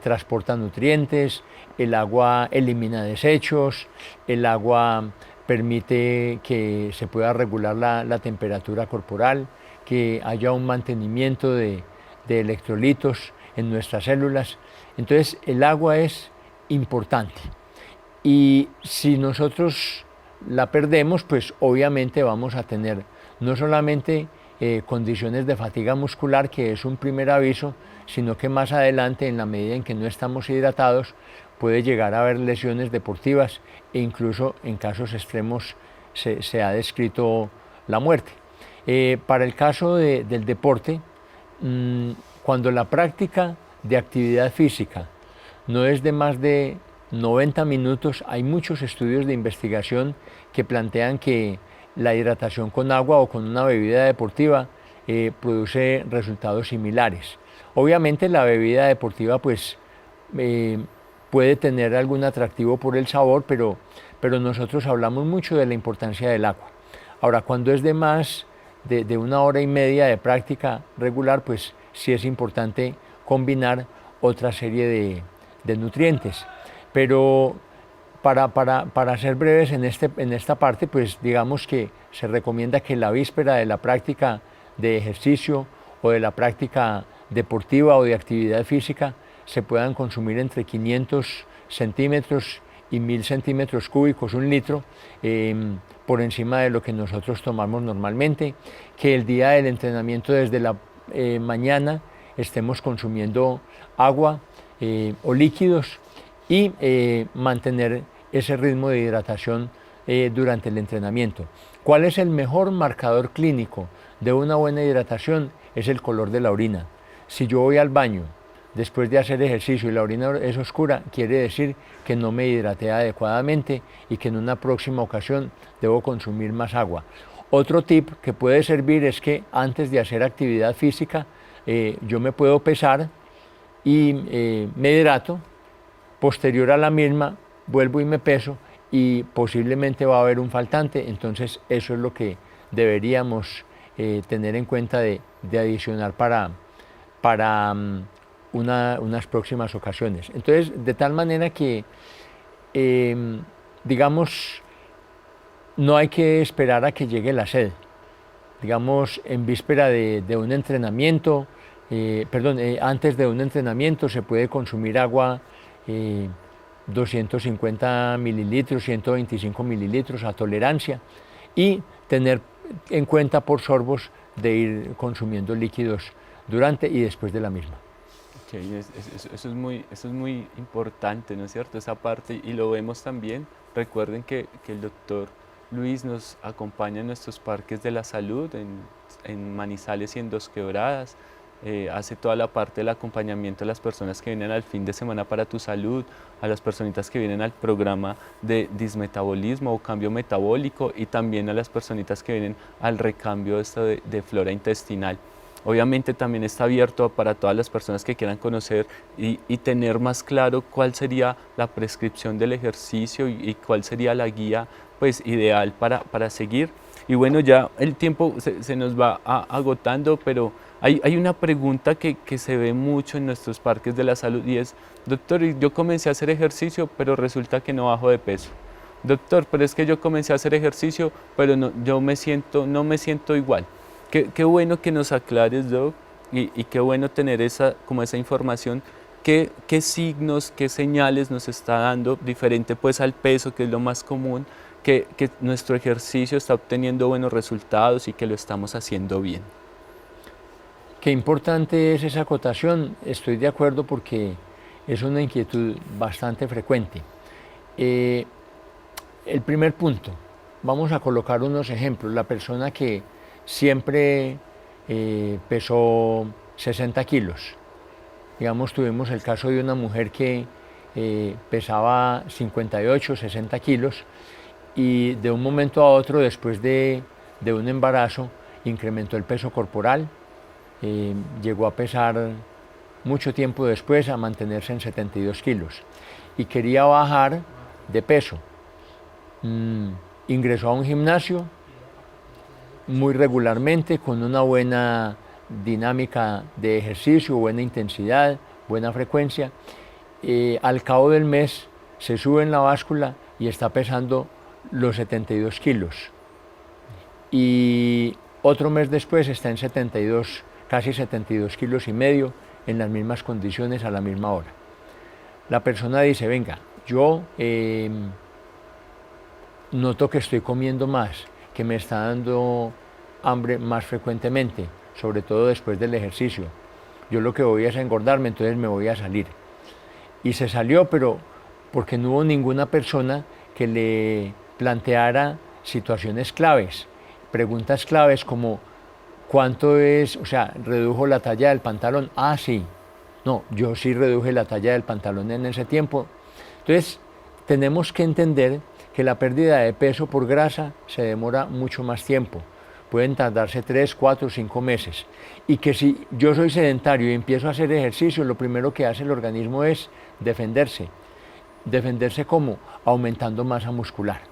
transporta nutrientes, el agua elimina desechos, el agua permite que se pueda regular la temperatura corporal, que haya un mantenimiento de electrolitos en nuestras células. Entonces, el agua es importante. Y si nosotros la perdemos, pues obviamente vamos a tener no solamente condiciones de fatiga muscular, que es un primer aviso, sino que más adelante, en la medida en que no estamos hidratados, puede llegar a haber lesiones deportivas e incluso en casos extremos se ha descrito la muerte. Para el caso del deporte, cuando la práctica de actividad física no es de más de 90 minutos, hay muchos estudios de investigación que plantean que la hidratación con agua o con una bebida deportiva produce resultados similares. Obviamente la bebida deportiva pues puede tener algún atractivo por el sabor, pero nosotros hablamos mucho de la importancia del agua. Ahora, cuando es de más de 1 hora y media de práctica regular, pues sí es importante combinar otra serie de nutrientes. Pero para ser breves en esta parte, pues digamos que se recomienda que la víspera de la práctica de ejercicio o de la práctica deportiva o de actividad física se puedan consumir entre 500 centímetros y 1000 centímetros cúbicos, 1 litro, por encima de lo que nosotros tomamos normalmente, que el día del entrenamiento desde la mañana estemos consumiendo agua o líquidos y mantener ese ritmo de hidratación durante el entrenamiento. ¿Cuál es el mejor marcador clínico de una buena hidratación? Es el color de la orina. Si yo voy al baño después de hacer ejercicio y la orina es oscura, quiere decir que no me hidraté adecuadamente y que en una próxima ocasión debo consumir más agua. Otro tip que puede servir es que antes de hacer actividad física yo me puedo pesar y me hidrato, posterior a la misma vuelvo y me peso y posiblemente va a haber un faltante, entonces eso es lo que deberíamos tener en cuenta de adicionar para unas próximas ocasiones. Entonces, de tal manera que, digamos, no hay que esperar a que llegue la sed. Digamos, en víspera de un entrenamiento, antes de un entrenamiento se puede consumir agua 250 mililitros, 125 mililitros a tolerancia y tener en cuenta por sorbos de ir consumiendo líquidos durante y después de la misma. Okay, eso es muy importante, ¿no es cierto? Esa parte, y lo vemos también. Recuerden que el doctor Luis nos acompaña en nuestros parques de la salud, en Manizales y en Dos Quebradas. Hace toda la parte del acompañamiento a las personas que vienen al fin de semana para tu salud, a las personitas que vienen al programa de dismetabolismo o cambio metabólico y también a las personitas que vienen al recambio de flora intestinal. Obviamente también está abierto para todas las personas que quieran conocer y tener más claro cuál sería la prescripción del ejercicio y cuál sería la guía pues, ideal para seguir. Y bueno, ya el tiempo se nos va agotando, pero hay una pregunta que se ve mucho en nuestros parques de la salud y es: doctor, yo comencé a hacer ejercicio, pero resulta que no bajo de peso. Doctor, pero es que yo comencé a hacer ejercicio, pero no me siento igual. Qué bueno que nos aclares, Doc, y qué bueno tener esa información. ¿Qué signos, qué señales nos está dando, diferente pues al peso, que es lo más común, que nuestro ejercicio está obteniendo buenos resultados y que lo estamos haciendo bien? Qué importante es esa acotación, estoy de acuerdo porque es una inquietud bastante frecuente. El primer punto, vamos a colocar unos ejemplos. La persona que siempre pesó 60 kilos. Digamos, tuvimos el caso de una mujer que pesaba 58, 60 kilos y de un momento a otro, después de un embarazo, incrementó el peso corporal, llegó a pesar mucho tiempo después a mantenerse en 72 kilos y quería bajar de peso. Ingresó a un gimnasio muy regularmente, con una buena dinámica de ejercicio, buena intensidad, buena frecuencia. Al cabo del mes se sube en la báscula y está pesando los 72 kilos. Y otro mes después está en 72, casi 72 kilos y medio, en las mismas condiciones a la misma hora. La persona dice: venga, yo noto que estoy comiendo más, que me está dando hambre más frecuentemente, sobre todo después del ejercicio. Yo lo que voy es a engordarme, entonces me voy a salir. Y se salió, pero porque no hubo ninguna persona que le planteara situaciones claves, preguntas claves como: ¿cuánto es? O sea, redujo la talla del pantalón. Ah, sí. No, yo sí reduje la talla del pantalón en ese tiempo. Entonces, tenemos que entender que la pérdida de peso por grasa se demora mucho más tiempo. Pueden tardarse 3, 4, 5 meses. Y que si yo soy sedentario y empiezo a hacer ejercicio, lo primero que hace el organismo es defenderse. ¿Defenderse cómo? Aumentando masa muscular.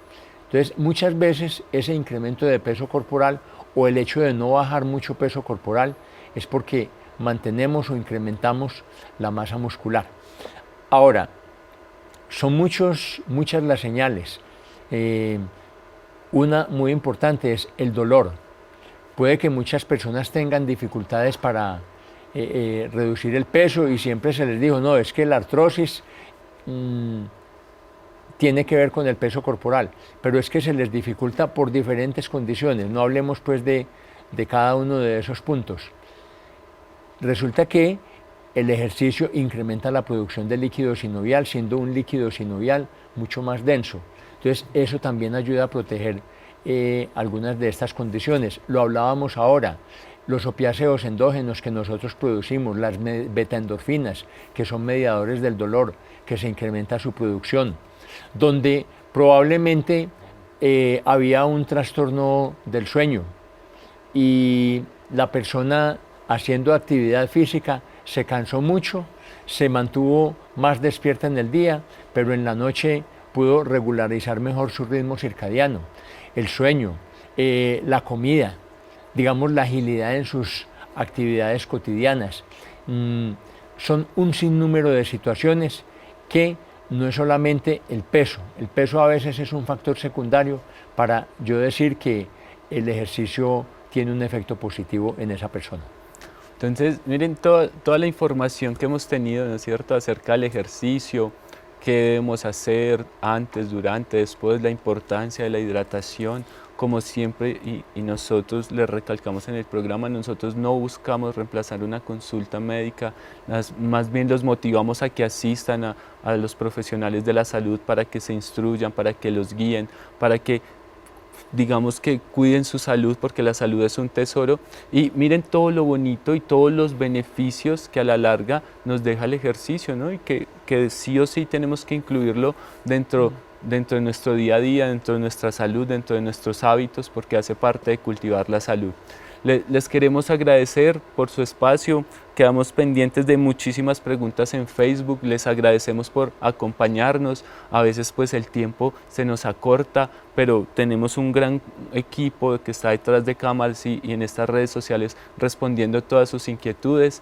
Entonces, muchas veces ese incremento de peso corporal o el hecho de no bajar mucho peso corporal es porque mantenemos o incrementamos la masa muscular. Ahora, son muchas las señales. Una muy importante es el dolor. Puede que muchas personas tengan dificultades para reducir el peso y siempre se les dijo, no, es que la artrosis tiene que ver con el peso corporal, pero es que se les dificulta por diferentes condiciones. No hablemos pues de cada uno de esos puntos. Resulta que el ejercicio incrementa la producción de líquido sinovial, siendo un líquido sinovial mucho más denso. Entonces, eso también ayuda a proteger algunas de estas condiciones. Lo hablábamos ahora, los opiáceos endógenos que nosotros producimos, las betaendorfinas, que son mediadores del dolor, que se incrementa su producción, donde probablemente había un trastorno del sueño y la persona haciendo actividad física se cansó mucho, se mantuvo más despierta en el día, pero en la noche pudo regularizar mejor su ritmo circadiano, el sueño, la comida, digamos la agilidad en sus actividades cotidianas. Son un sinnúmero de situaciones que no es solamente el peso a veces es un factor secundario para yo decir que el ejercicio tiene un efecto positivo en esa persona. Entonces, miren toda la información que hemos tenido, ¿no es cierto?, acerca del ejercicio, qué debemos hacer antes, durante, después, la importancia de la hidratación. Como siempre, y nosotros le recalcamos en el programa, nosotros no buscamos reemplazar una consulta médica, más bien los motivamos a que asistan a los profesionales de la salud para que se instruyan, para que los guíen, para que digamos que cuiden su salud, porque la salud es un tesoro. Y miren todo lo bonito y todos los beneficios que a la larga nos deja el ejercicio, ¿no? Y que sí o sí tenemos que incluirlo dentro de nuestro día a día, dentro de nuestra salud, dentro de nuestros hábitos, porque hace parte de cultivar la salud. Les queremos agradecer por su espacio, quedamos pendientes de muchísimas preguntas en Facebook, les agradecemos por acompañarnos, a veces pues el tiempo se nos acorta, pero tenemos un gran equipo que está detrás de cámaras y en estas redes sociales respondiendo todas sus inquietudes.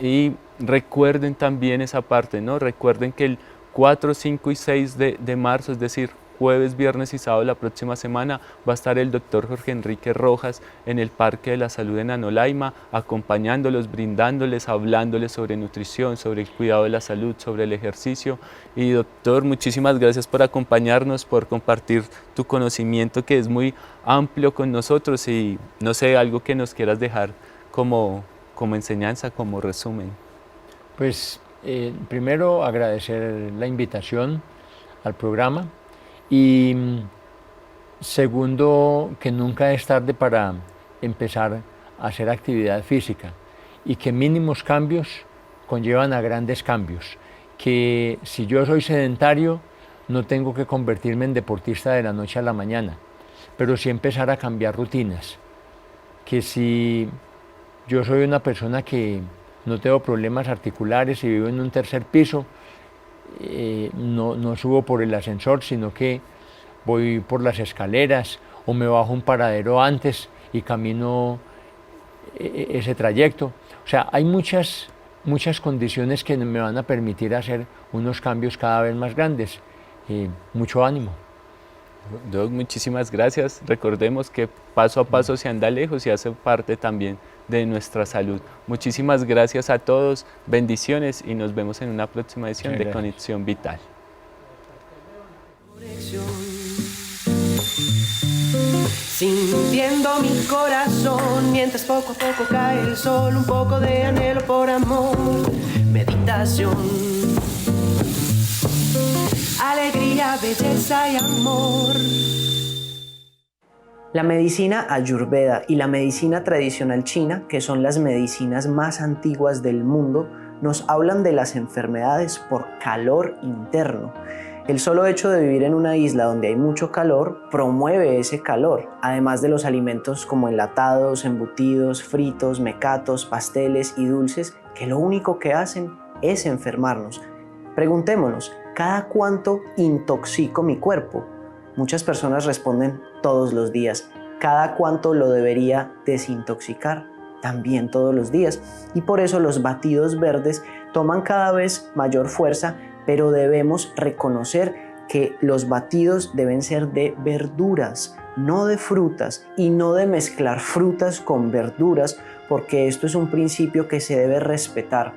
Y recuerden también esa parte, ¿no? Recuerden que el 4, 5 y 6 de marzo, es decir, jueves, viernes y sábado de la próxima semana, va a estar el doctor Jorge Enrique Rojas en el Parque de la Salud en Anolaima, acompañándolos, brindándoles, hablándoles sobre nutrición, sobre el cuidado de la salud, sobre el ejercicio. Y doctor, muchísimas gracias por acompañarnos, por compartir tu conocimiento que es muy amplio con nosotros y no sé, algo que nos quieras dejar como enseñanza, como resumen. Pues primero agradecer la invitación al programa. Y segundo, que nunca es tarde para empezar a hacer actividad física y que mínimos cambios conllevan a grandes cambios, que si yo soy sedentario no tengo que convertirme en deportista de la noche a la mañana, pero sí empezar a cambiar rutinas, que si yo soy una persona que no tengo problemas articulares y vivo en un tercer piso, no subo por el ascensor, sino que voy por las escaleras o me bajo un paradero antes y camino ese trayecto. O sea, hay muchas condiciones que me van a permitir hacer unos cambios cada vez más grandes. Mucho ánimo. Doc, muchísimas gracias. Recordemos que paso a paso se anda lejos y hace parte también de nuestra salud. Muchísimas gracias a todos, bendiciones y nos vemos en una próxima edición de Conexión Vital. Sintiendo mi corazón, mientras poco a poco cae el sol, un poco de anhelo por amor, meditación, alegría, belleza y amor. La medicina ayurveda y la medicina tradicional china, que son las medicinas más antiguas del mundo, nos hablan de las enfermedades por calor interno. El solo hecho de vivir en una isla donde hay mucho calor promueve ese calor, además de los alimentos como enlatados, embutidos, fritos, mecatos, pasteles y dulces, que lo único que hacen es enfermarnos. Preguntémonos, ¿cada cuánto intoxico mi cuerpo? Muchas personas responden todos los días. ¿Cada cuánto lo debería desintoxicar? También todos los días. Y por eso los batidos verdes toman cada vez mayor fuerza, pero debemos reconocer que los batidos deben ser de verduras, no de frutas, y no de mezclar frutas con verduras, porque esto es un principio que se debe respetar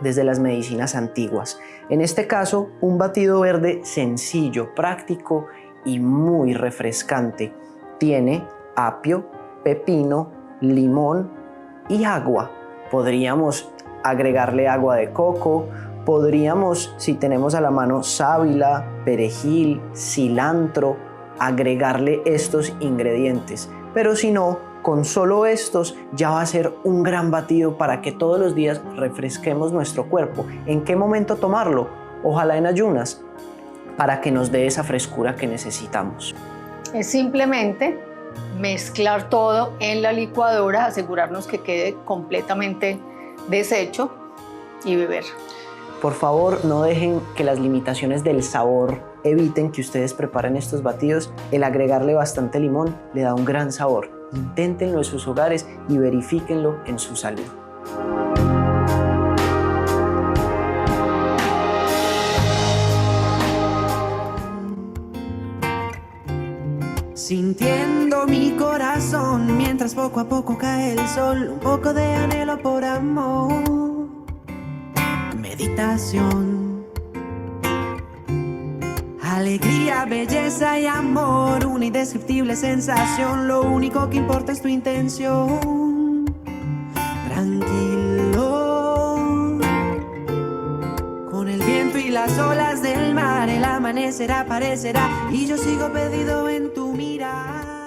desde las medicinas antiguas. En este caso, un batido verde sencillo, práctico y muy refrescante. Tiene apio, pepino, limón y agua. Podríamos agregarle agua de coco, podríamos, si tenemos a la mano sábila, perejil, cilantro, agregarle estos ingredientes. Pero si no, con solo estos ya va a ser un gran batido para que todos los días refresquemos nuestro cuerpo. ¿En qué momento tomarlo? Ojalá en ayunas, para que nos dé esa frescura que necesitamos. Es simplemente mezclar todo en la licuadora, asegurarnos que quede completamente deshecho y beber. Por favor, no dejen que las limitaciones del sabor eviten que ustedes preparen estos batidos. El agregarle bastante limón le da un gran sabor. Inténtenlo en sus hogares y verifíquenlo en su salud. Sintiendo mi corazón mientras poco a poco cae el sol, un poco de anhelo por amor, meditación, alegría, belleza y amor, una indescriptible sensación, lo único que importa es tu intención, tranquilo, con el viento y las olas del mar, el amanecer aparecerá y yo sigo perdido en tu mirada.